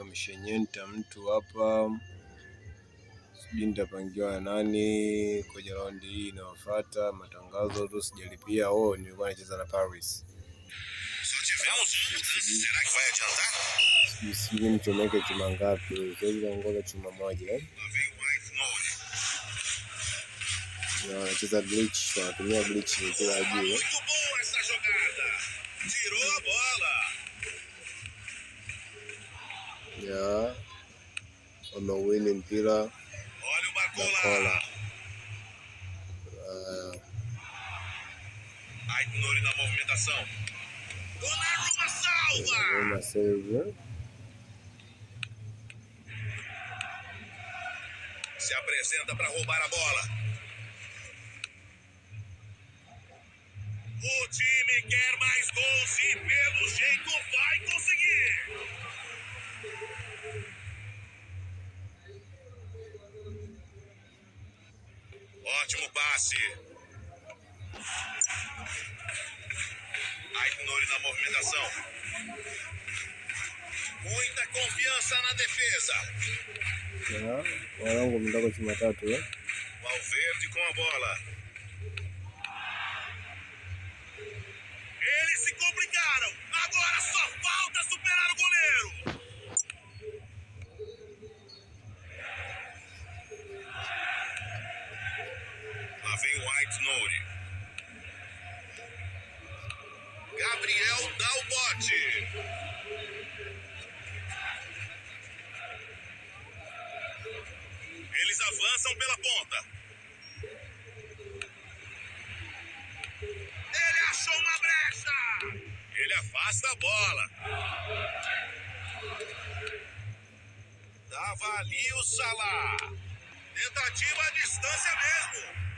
Ameshenyenta mtu hapa, sijui nitapangiwa nani kwenye raundi hii inayofuata. Matangazo tu sijalipia. Nilikuwa nacheza na Paris. Sijui nichomeke chuma ngapi. Sasa naongoza chuma moja. Na nacheza glitch, natumia glitch kila juu. Ya wamewini mpira Bakola. Aitnuri na movimentação. Donnarumma salva. Se apresenta para roubar a bola. O time quer mais gols e pelo jeito vai conseguir. Ótimo passe. Aitnuri na movimentação. Muita confiança na defesa. Valverde com a bola. Eles se complicaram. Agora só falta superar o goleiro. Lá vem o Aitnuri. Gabriel dá o bote. Eles avançam pela ponta. Ele achou uma brecha. Ele afasta a bola. Dava ali o Salah. Tentativa à distância mesmo.